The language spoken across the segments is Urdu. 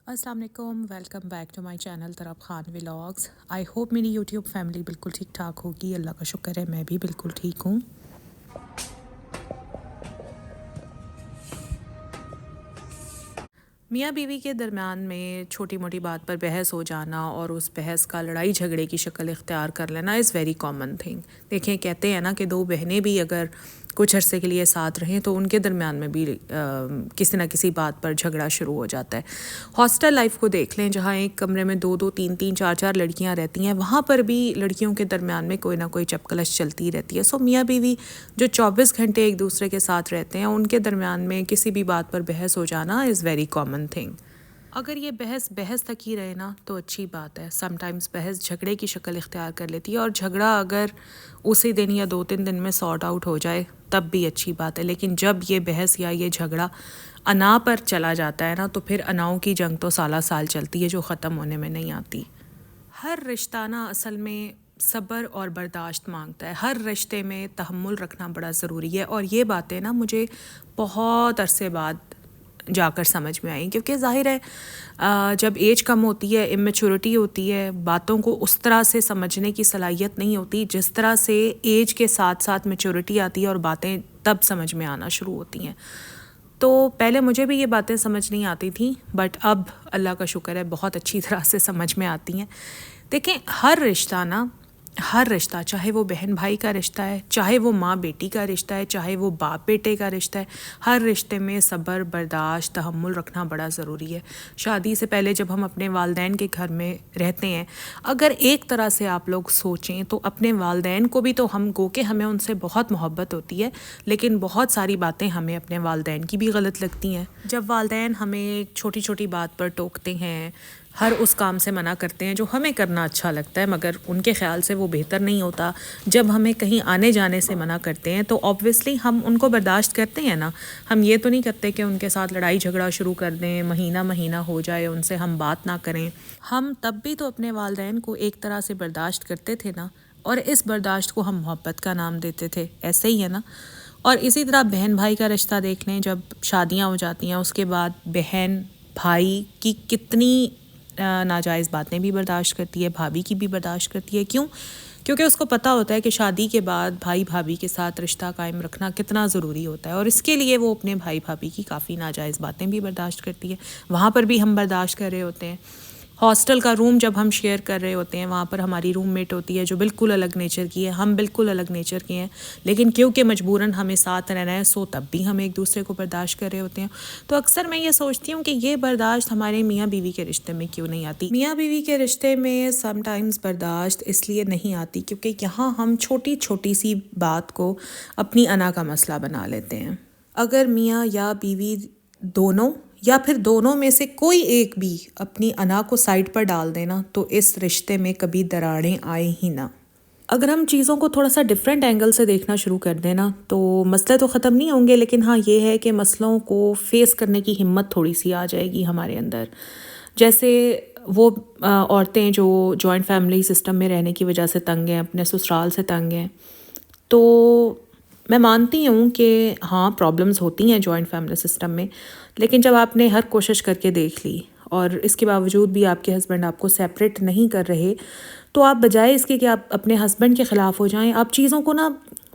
السلام علیکم، welcome back to my channel Tarab Khan vlogs. I hope میری یوٹیوب فیملی بالکل ٹھیک ٹھاک ہوگی، اللہ کا شکر ہے میں بھی بالکل ٹھیک ہوں۔ میاں بیوی کے درمیان میں چھوٹی موٹی بات پر بحث ہو جانا اور اس بحث کا لڑائی جھگڑے کی شکل اختیار کر لینا از ویری کامن تھنگ۔ دیکھیں، کہتے ہیں نا کہ دو بہنیں بھی اگر کچھ عرصے کے لیے ساتھ رہیں تو ان کے درمیان میں بھی کسی نہ کسی بات پر جھگڑا شروع ہو جاتا ہے۔ ہاسٹل لائف کو دیکھ لیں، جہاں ایک کمرے میں دو تین چار لڑکیاں رہتی ہیں، وہاں پر بھی لڑکیوں کے درمیان میں کوئی نہ کوئی چپکلش چلتی رہتی ہے۔ سو میاں بیوی جو 24 گھنٹے ایک دوسرے کے ساتھ رہتے ہیں، ان کے درمیان میں کسی بھی بات پر بحث ہو جانا از ویری کامن تھنگ۔ اگر یہ بحث تک ہی رہے نا تو اچھی بات ہے۔ سم ٹائمز بحث جھگڑے کی شکل اختیار کر لیتی ہے، اور جھگڑا اگر اسی دن یا 2-3 دن میں سارٹ آؤٹ ہو جائے تب بھی اچھی بات ہے، لیکن جب یہ بحث یا یہ جھگڑا انا پر چلا جاتا ہے نا تو پھر اناؤں کی جنگ تو سالہ سال چلتی ہے، جو ختم ہونے میں نہیں آتی۔ ہر رشتہ نا اصل میں صبر اور برداشت مانگتا ہے، ہر رشتے میں تحمل رکھنا بڑا ضروری ہے، اور یہ باتیں نا مجھے بہت عرصے بعد جا کر سمجھ میں آئیں، کیونکہ ظاہر ہے جب ایج کم ہوتی ہے، امیچورٹی ہوتی ہے، باتوں کو اس طرح سے سمجھنے کی صلاحیت نہیں ہوتی جس طرح سے ایج کے ساتھ ساتھ میچورٹی آتی ہے اور باتیں تب سمجھ میں آنا شروع ہوتی ہیں۔ تو پہلے مجھے بھی یہ باتیں سمجھ نہیں آتی تھیں، بٹ اب اللہ کا شکر ہے بہت اچھی طرح سے سمجھ میں آتی ہیں۔ دیکھیں، ہر رشتہ چاہے وہ بہن بھائی کا رشتہ ہے، چاہے وہ ماں بیٹی کا رشتہ ہے، چاہے وہ باپ بیٹے کا رشتہ ہے، ہر رشتے میں صبر، برداشت، تحمل رکھنا بڑا ضروری ہے۔ شادی سے پہلے جب ہم اپنے والدین کے گھر میں رہتے ہیں، اگر ایک طرح سے آپ لوگ سوچیں تو اپنے والدین کو بھی تو گو کہ ہمیں ان سے بہت محبت ہوتی ہے، لیکن بہت ساری باتیں ہمیں اپنے والدین کی بھی غلط لگتی ہیں۔ جب والدین ہمیں چھوٹی چھوٹی بات پر ٹوکتے ہیں، ہر اس کام سے منع کرتے ہیں جو ہمیں کرنا اچھا لگتا ہے مگر ان کے خیال سے وہ بہتر نہیں ہوتا، جب ہمیں کہیں آنے جانے سے منع کرتے ہیں تو آبویسلی ہم ان کو برداشت کرتے ہیں نا۔ ہم یہ تو نہیں کرتے کہ ان کے ساتھ لڑائی جھگڑا شروع کر دیں، مہینہ ہو جائے ان سے ہم بات نہ کریں۔ ہم تب بھی تو اپنے والدین کو ایک طرح سے برداشت کرتے تھے نا، اور اس برداشت کو ہم محبت کا نام دیتے تھے، ایسے ہی ہے نا۔ اور اسی طرح بہن بھائی کا رشتہ دیکھ لیں، جب شادیاں ہو جاتی ہیں اس کے بعد بہن بھائی کی کتنی ناجائز باتیں بھی برداشت کرتی ہے، بھابھی کی بھی برداشت کرتی ہے۔ کیونکہ اس کو پتہ ہوتا ہے کہ شادی کے بعد بھائی بھابھی کے ساتھ رشتہ قائم رکھنا کتنا ضروری ہوتا ہے، اور اس کے لیے وہ اپنے بھائی بھابھی کی کافی ناجائز باتیں بھی برداشت کرتی ہے۔ وہاں پر بھی ہم برداشت کر رہے ہوتے ہیں۔ ہاسٹل کا روم جب ہم شیئر کر رہے ہوتے ہیں، وہاں پر ہماری روم میٹ ہوتی ہے جو بالکل الگ نیچر کی ہے، ہم بالکل الگ نیچر کے ہیں، لیکن کیونکہ مجبوراً ہمیں ساتھ رہنا ہے، سو تب بھی ہم ایک دوسرے کو برداشت کر رہے ہوتے ہیں۔ تو اکثر میں یہ سوچتی ہوں کہ یہ برداشت ہمارے میاں بیوی کے رشتے میں کیوں نہیں آتی؟ میاں بیوی کے رشتے میں سم ٹائمز برداشت اس لیے نہیں آتی کیونکہ یہاں ہم چھوٹی چھوٹی سی بات کو اپنی انا کا مسئلہ بنا لیتے ہیں۔ اگر میاں یا بیوی دونوں یا پھر دونوں میں سے کوئی ایک بھی اپنی انا کو سائڈ پر ڈال دینا تو اس رشتے میں کبھی دراڑیں آئیں ہی نہ۔ اگر ہم چیزوں کو تھوڑا سا ڈفرینٹ اینگل سے دیکھنا شروع کر دیں نا تو مسئلے تو ختم نہیں ہوں گے، لیکن ہاں یہ ہے کہ مسئلوں کو فیس کرنے کی ہمت تھوڑی سی آ جائے گی ہمارے اندر۔ جیسے وہ عورتیں جو جوائنٹ فیملی سسٹم میں رہنے کی وجہ سے تنگ ہیں، اپنے سسرال سے تنگ ہیں، تو میں مانتی ہوں کہ ہاں پرابلمز ہوتی ہیں جوائنٹ فیملی سسٹم میں، لیکن جب آپ نے ہر کوشش کر کے دیکھ لی اور اس کے باوجود بھی آپ کے ہسبینڈ آپ کو سیپریٹ نہیں کر رہے، تو آپ بجائے اس کے کہ آپ اپنے ہسبینڈ کے خلاف ہو جائیں، آپ چیزوں کو نا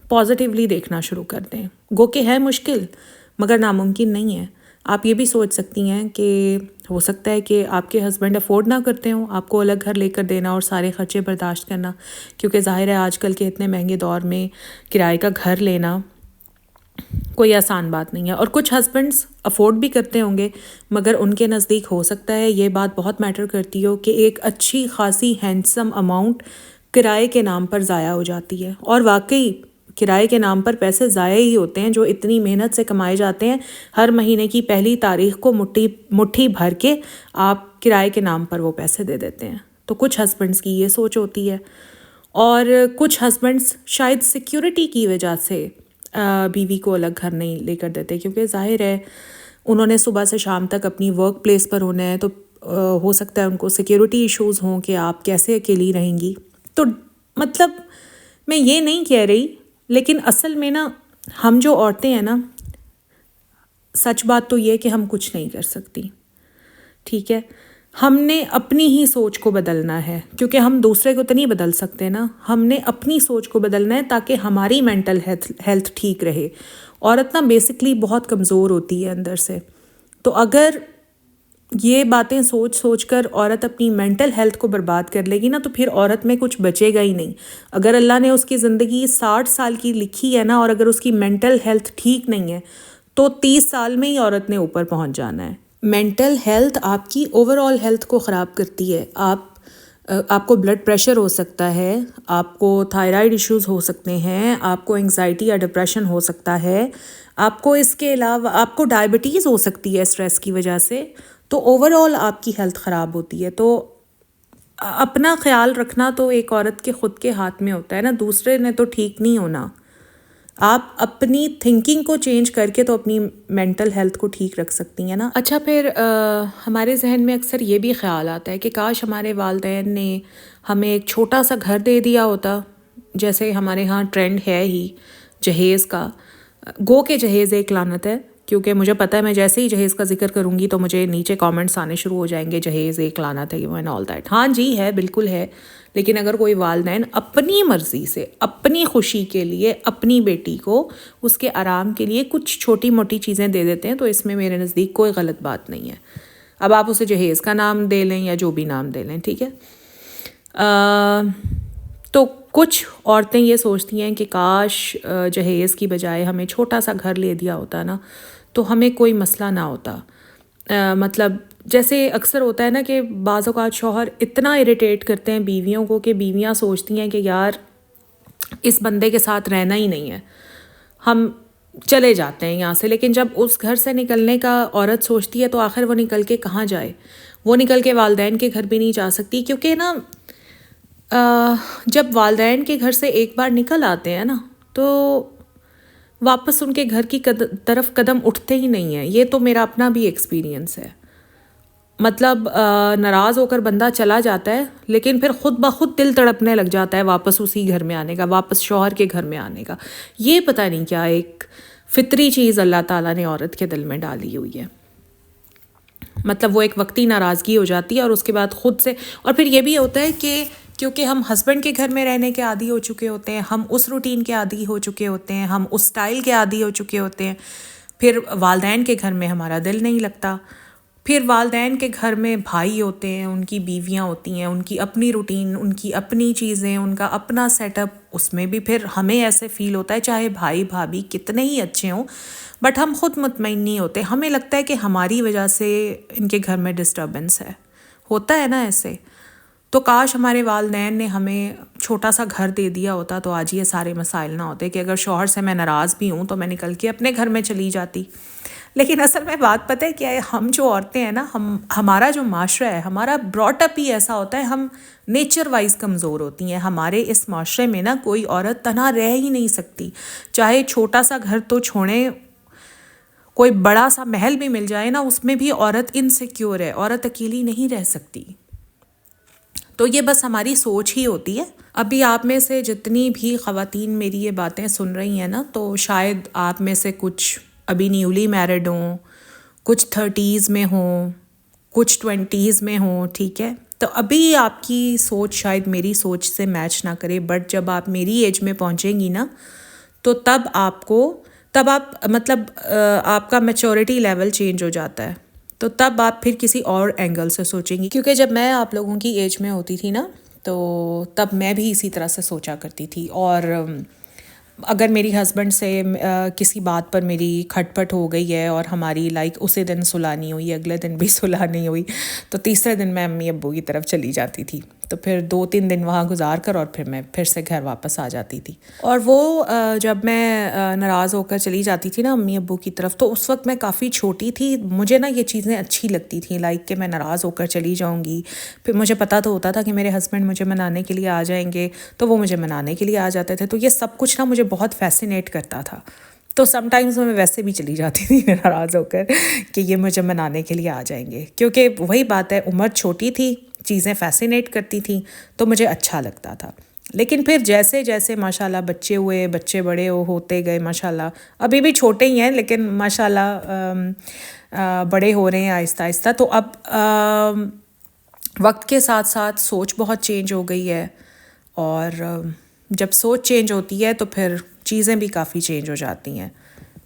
پازیٹیولی دیکھنا شروع کر دیں۔ گو کہ ہے مشکل مگر ناممکن نہیں ہے۔ آپ یہ بھی سوچ سکتی ہیں کہ ہو سکتا ہے کہ آپ کے ہسبینڈ افورڈ نہ کرتے ہوں آپ کو الگ گھر لے کر دینا اور سارے خرچے برداشت کرنا، کیونکہ ظاہر ہے آج کل کے اتنے مہنگے دور میں کرائے کا گھر لینا کوئی آسان بات نہیں ہے، اور کچھ ہسبینڈس افورڈ بھی کرتے ہوں گے مگر ان کے نزدیک ہو سکتا ہے یہ بات بہت میٹر کرتی ہو کہ ایک اچھی خاصی ہینڈسم اماؤنٹ کرائے کے نام پر ضائع ہو جاتی ہے، اور واقعی کرائے کے نام پر پیسے ضائع ہی ہوتے ہیں جو اتنی محنت سے کمائے جاتے ہیں۔ ہر مہینے کی پہلی تاریخ کو مٹھی بھر کے آپ کرائے کے نام پر وہ پیسے دے دیتے ہیں۔ تو کچھ ہسبینڈس کی یہ سوچ ہوتی ہے، اور کچھ ہسبینڈس شاید سیکیورٹی کی وجہ سے بیوی کو الگ گھر نہیں لے کر دیتے، کیونکہ ظاہر ہے انہوں نے صبح سے شام تک اپنی ورک پلیس پر ہونا ہے، تو ہو سکتا ہے ان کو سیکیورٹی ایشوز ہوں کہ آپ کیسے اکیلی رہیں گی۔ تو مطلب میں یہ نہیں کہہ رہی، لیکن اصل میں نا ہم جو عورتیں ہیں نا، سچ بات تو یہ کہ ہم کچھ نہیں کر سکتی، ٹھیک ہے. ہم نے اپنی ہی سوچ کو بدلنا ہے، کیونکہ ہم دوسرے کو تو نہیں بدل سکتے نا. ہم نے اپنی سوچ کو بدلنا ہے تاکہ ہماری مینٹل ہیلتھ ٹھیک رہے. عورت نا بیسکلی بہت کمزور ہوتی ہے اندر سے، تو اگر یہ باتیں سوچ سوچ کر عورت اپنی مینٹل ہیلتھ کو برباد کر لے گی نا، تو پھر عورت میں کچھ بچے گا ہی نہیں. اگر اللہ نے اس کی زندگی 60 سال کی لکھی ہے نا، اور اگر اس کی مینٹل ہیلتھ ٹھیک نہیں ہے تو 30 سال میں ہی عورت نے اوپر پہنچ جانا ہے. مینٹل ہیلتھ آپ کی اوور آل ہیلتھ کو خراب کرتی ہے. آپ کو بلڈ پریشر ہو سکتا ہے، آپ کو تھائرائڈ ایشوز ہو سکتے ہیں، آپ کو انگزائٹی یا ڈپریشن ہو سکتا ہے، آپ کو اس کے علاوہ آپ کو ڈائبٹیز ہو سکتی ہے اسٹریس کی وجہ سے. تو اوور آل آپ کی ہیلتھ خراب ہوتی ہے. تو اپنا خیال رکھنا تو ایک عورت کے خود کے ہاتھ میں ہوتا ہے نا، دوسرے نے تو ٹھیک نہیں ہونا. آپ اپنی تھنکنگ کو چینج کر کے تو اپنی مینٹل ہیلتھ کو ٹھیک رکھ سکتی ہیں نا. اچھا، پھر ہمارے ذہن میں اکثر یہ بھی خیال آتا ہے کہ کاش ہمارے والدین نے ہمیں ایک چھوٹا سا گھر دے دیا ہوتا، جیسے ہمارے ہاں ٹرینڈ ہے ہی جہیز کا. گو کہ جہیز ایک لعنت ہے، کیونکہ مجھے پتہ ہے میں جیسے ہی جہیز کا ذکر کروں گی تو مجھے نیچے کامنٹس آنے شروع ہو جائیں گے، جہیز ایک لعنت ہے اینڈ آل دیٹ. ہاں جی ہے، بالکل ہے. لیکن اگر کوئی والدین اپنی مرضی سے اپنی خوشی کے لیے اپنی بیٹی کو اس کے آرام کے لیے کچھ چھوٹی موٹی چیزیں دے دیتے ہیں تو اس میں میرے نزدیک کوئی غلط بات نہیں ہے. اب آپ اسے جہیز کا نام دے لیں یا جو بھی نام دے لیں، ٹھیک ہے. تو کچھ عورتیں یہ سوچتی ہیں کہ کاش جہیز کی بجائے ہمیں چھوٹا سا گھر لے دیا ہوتا نا تو ہمیں کوئی مسئلہ نہ ہوتا. مطلب جیسے اکثر ہوتا ہے نا کہ بعض اوقات شوہر اتنا اریٹیٹ کرتے ہیں بیویوں کو کہ بیویاں سوچتی ہیں کہ یار اس بندے کے ساتھ رہنا ہی نہیں ہے، ہم چلے جاتے ہیں یہاں سے. لیکن جب اس گھر سے نکلنے کا عورت سوچتی ہے تو آخر وہ نکل کے کہاں جائے؟ وہ نکل کے والدین کے گھر بھی نہیں جا سکتی، کیونکہ نا جب والدین کے گھر سے ایک بار نکل آتے ہیں نا تو واپس ان کے گھر کی طرف قدم اٹھتے ہی نہیں ہیں. یہ تو میرا اپنا بھی ایکسپیرینس ہے. مطلب ناراض ہو کر بندہ چلا جاتا ہے، لیکن پھر خود بخود دل تڑپنے لگ جاتا ہے واپس اسی گھر میں آنے کا، واپس شوہر کے گھر میں آنے کا. یہ پتہ نہیں کیا ایک فطری چیز اللہ تعالیٰ نے عورت کے دل میں ڈالی ہوئی ہے. مطلب وہ ایک وقتی ناراضگی ہو جاتی ہے اور اس کے بعد خود سے. اور پھر یہ بھی ہوتا ہے کہ کیونکہ ہم ہسبینڈ کے گھر میں رہنے کے عادی ہو چکے ہوتے ہیں، ہم اس روٹین کے عادی ہو چکے ہوتے ہیں، ہم اس سٹائل کے عادی ہو چکے ہوتے ہیں، پھر والدین کے گھر میں ہمارا دل نہیں لگتا. پھر والدین کے گھر میں بھائی ہوتے ہیں، ان کی بیویاں ہوتی ہیں، ان کی اپنی روٹین، ان کی اپنی چیزیں، ان کا اپنا سیٹ اپ. اس میں بھی پھر ہمیں ایسے فیل ہوتا ہے چاہے بھائی بھابھی کتنے ہی اچھے ہوں، بٹ ہم خود مطمئن نہیں ہوتے. ہمیں لگتا ہے کہ ہماری وجہ سے ان کے گھر میں ڈسٹربنس ہے. ہوتا ہے نا ایسے. تو کاش ہمارے والدین نے ہمیں چھوٹا سا گھر دے دیا ہوتا تو آج یہ سارے مسائل نہ ہوتے کہ اگر شوہر سے میں ناراض بھی ہوں تو میں نکل کے اپنے گھر میں چلی جاتی. لیکن اصل میں بات پتہ ہے کیا ہے، ہم جو عورتیں ہیں نا، ہمارا جو معاشرہ ہے، ہمارا براٹ اپ ہی ایسا ہوتا ہے، ہم نیچر وائز کمزور ہوتی ہیں. ہمارے اس معاشرے میں نا کوئی عورت تنہا رہ ہی نہیں سکتی. چاہے چھوٹا سا گھر تو چھوڑیں، کوئی بڑا سا محل بھی مل جائے نا، اس میں بھی عورت انسیکیور ہے، عورت اکیلی نہیں رہ سکتی. تو یہ بس ہماری سوچ ہی ہوتی ہے. ابھی آپ میں سے جتنی بھی خواتین میری یہ باتیں سن رہی ہیں نا، تو شاید آپ میں سے کچھ ابھی نیولی میرڈ ہوں، کچھ 30s میں ہوں، کچھ 20s میں ہوں، ٹھیک ہے. تو ابھی آپ کی سوچ شاید میری سوچ سے میچ نہ کرے، بٹ جب آپ میری ایج میں پہنچیں گی نا تو تب آپ مطلب آپ کا میچورٹی لیول چینج ہو جاتا ہے. تو تب آپ پھر کسی اور اینگل سے سوچیں گی. کیونکہ جب میں آپ لوگوں کی ایج میں ہوتی تھی نا تو تب میں بھی اسی طرح سے سوچا کرتی تھی. اور اگر میری ہسبینڈ سے کسی بات پر میری کھٹ پٹ ہو گئی ہے اور ہماری اسی دن صلح نہیں ہوئی، اگلے دن بھی صلح نہیں ہوئی، تو تیسرے دن میں امی ابو کی طرف چلی جاتی تھی. تو پھر 2-3 دن وہاں گزار کر اور پھر میں پھر سے گھر واپس آ جاتی تھی. اور وہ جب میں ناراض ہو کر چلی جاتی تھی نا امی ابو کی طرف، تو اس وقت میں کافی چھوٹی تھی. مجھے نا یہ چیزیں اچھی لگتی تھیں، کہ میں ناراض ہو کر چلی جاؤں گی. پھر مجھے پتہ تو ہوتا تھا کہ میرے ہسبینڈ مجھے منانے کے لیے آ جائیں گے، تو وہ مجھے منانے کے لیے آ جاتے تھے. تو یہ سب کچھ نا مجھے بہت فیسینیٹ کرتا تھا. تو سم ٹائمز میں ویسے بھی چلی جاتی تھی ناراض ہو کر کہ یہ مجھے منانے کے لیے آ جائیں گے، کیونکہ وہی بات ہے، عمر چھوٹی تھی، چیزیں فیسینیٹ کرتی تھیں تو مجھے اچھا لگتا تھا. لیکن پھر جیسے جیسے ماشاءاللہ بچے ہوئے، بچے بڑے ہوتے گئے ماشاءاللہ، ابھی بھی چھوٹے ہی ہیں لیکن ماشاءاللہ بڑے ہو رہے ہیں آہستہ آہستہ، تو اب وقت کے ساتھ ساتھ سوچ بہت چینج ہو گئی ہے، اور جب سوچ چینج ہوتی ہے تو پھر چیزیں بھی کافی چینج ہو جاتی ہیں۔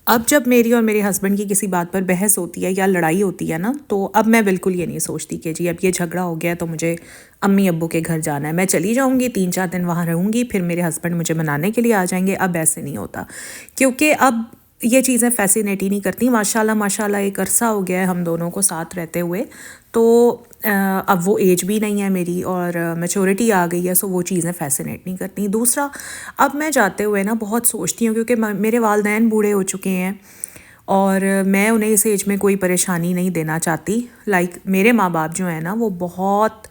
اب جب میری اور میرے ہسبینڈ کی کسی بات پر بحث ہوتی ہے یا لڑائی ہوتی ہے نا، تو اب میں بالکل یہ نہیں سوچتی کہ جی اب یہ جھگڑا ہو گیا تو مجھے امی ابو کے گھر جانا ہے، میں چلی جاؤں گی 3-4 دن وہاں رہوں گی، پھر میرے ہسبینڈ مجھے منانے کے لیے آ جائیں گے۔ اب ایسے نہیں ہوتا، کیونکہ اب یہ چیزیں فیسینیٹ ہی نہیں کرتی۔ ماشاءاللہ ایک عرصہ ہو گیا ہے ہم دونوں کو ساتھ رہتے ہوئے، تو اب وہ ایج بھی نہیں ہے میری اور میچورٹی آ گئی ہے، سو وہ چیزیں فیسینیٹ نہیں کرتی۔ دوسرا، اب میں جاتے ہوئے نا بہت سوچتی ہوں، کیونکہ میرے والدین بوڑھے ہو چکے ہیں اور میں انہیں اس ایج میں کوئی پریشانی نہیں دینا چاہتی۔ لائک میرے ماں باپ جو ہیں نا وہ بہت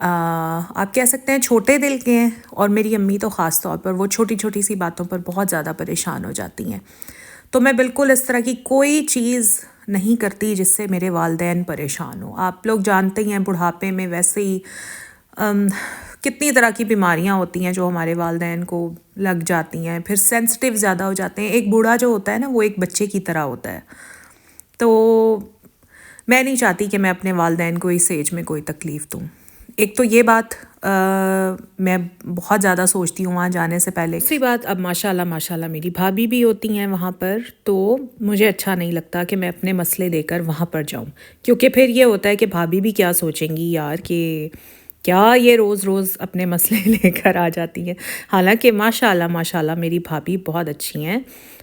آپ کہہ سکتے ہیں چھوٹے دل کے ہیں، اور میری امی تو خاص طور پر وہ چھوٹی چھوٹی سی باتوں پر بہت زیادہ پریشان ہو جاتی ہیں، تو میں بالکل اس طرح کی کوئی چیز نہیں کرتی جس سے میرے والدین پریشان ہوں۔ آپ لوگ جانتے ہی ہیں بڑھاپے میں ویسے ہی کتنی طرح کی بیماریاں ہوتی ہیں جو ہمارے والدین کو لگ جاتی ہیں، پھر سینسٹیو زیادہ ہو جاتے ہیں۔ ایک بوڑھا جو ہوتا ہے نا وہ ایک بچے کی طرح ہوتا ہے، تو میں نہیں چاہتی کہ میں اپنے والدین کو اس ایج میں کوئی تکلیف دوں۔ ایک تو یہ بات میں بہت زیادہ سوچتی ہوں وہاں جانے سے پہلے۔ دوسری بات، اب ماشاءاللہ میری بھابھی بھی ہوتی ہیں وہاں پر، تو مجھے اچھا نہیں لگتا کہ میں اپنے مسئلے دے کر وہاں پر جاؤں، کیونکہ پھر یہ ہوتا ہے کہ بھابھی بھی کیا سوچیں گی یار کہ کیا یہ روز روز اپنے مسئلے لے کر آ جاتی ہیں۔ حالانکہ ماشاءاللہ میری بھابھی بہت اچھی ہیں،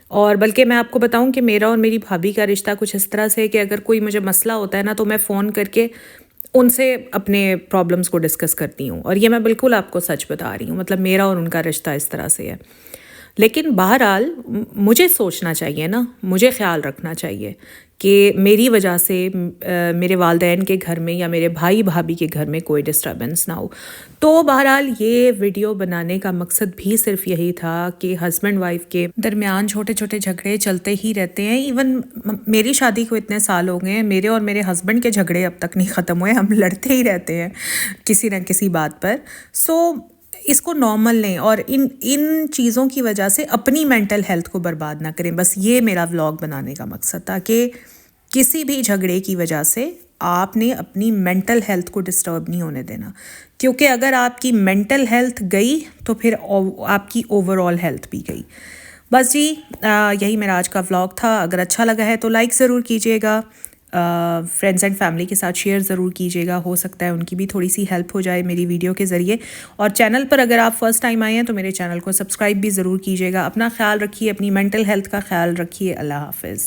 اور بلکہ میں آپ کو بتاؤں کہ میرا اور میری بھابھی کا رشتہ کچھ اس طرح سے ہے کہ اگر کوئی مجھے مسئلہ ہوتا ہے نا تو میں فون کر کے ان سے اپنے پرابلمس کو ڈسکس کرتی ہوں، اور یہ میں بالکل آپ کو سچ بتا رہی ہوں، مطلب میرا اور ان کا رشتہ اس طرح سے ہے۔ لیکن بہرحال مجھے سوچنا چاہیے نا، مجھے خیال رکھنا چاہیے کہ میری وجہ سے میرے والدین کے گھر میں یا میرے بھائی بھابھی کے گھر میں کوئی ڈسٹربنس نہ ہو۔ تو بہرحال یہ ویڈیو بنانے کا مقصد بھی صرف یہی تھا کہ ہسبینڈ وائف کے درمیان چھوٹے چھوٹے جھگڑے چلتے ہی رہتے ہیں۔ ایون میری شادی کو اتنے سال ہو گئے ہیں، میرے اور میرے ہسبینڈ کے جھگڑے اب تک نہیں ختم ہوئے، ہم لڑتے ہی رہتے ہیں کسی نہ کسی بات پر۔ سو اس کو نارمل لیں اور ان چیزوں کی وجہ سے اپنی مینٹل ہیلتھ کو برباد نہ کریں۔ بس یہ میرا ولاگ بنانے کا مقصد تھا کہ کسی بھی جھگڑے کی وجہ سے آپ نے اپنی مینٹل ہیلتھ کو ڈسٹرب نہیں ہونے دینا، کیونکہ اگر آپ کی مینٹل ہیلتھ گئی تو پھر آپ کی اوور آل ہیلتھ بھی گئی۔ بس جی یہی میرا آج کا ولاگ تھا۔ اگر اچھا لگا ہے تو لائک ضرور کیجیے گا، فرینڈز اینڈ فیملی کے ساتھ شیئر ضرور کیجیے گا، ہو سکتا ہے ان کی بھی تھوڑی سی ہیلپ ہو جائے میری ویڈیو کے ذریعے۔ اور چینل پر اگر آپ فرسٹ ٹائم آئے ہیں تو میرے چینل کو سبسکرائب بھی ضرور کیجیے گا۔ اپنا خیال رکھیے، اپنی مینٹل ہیلتھ کا خیال رکھیے۔ اللہ حافظ۔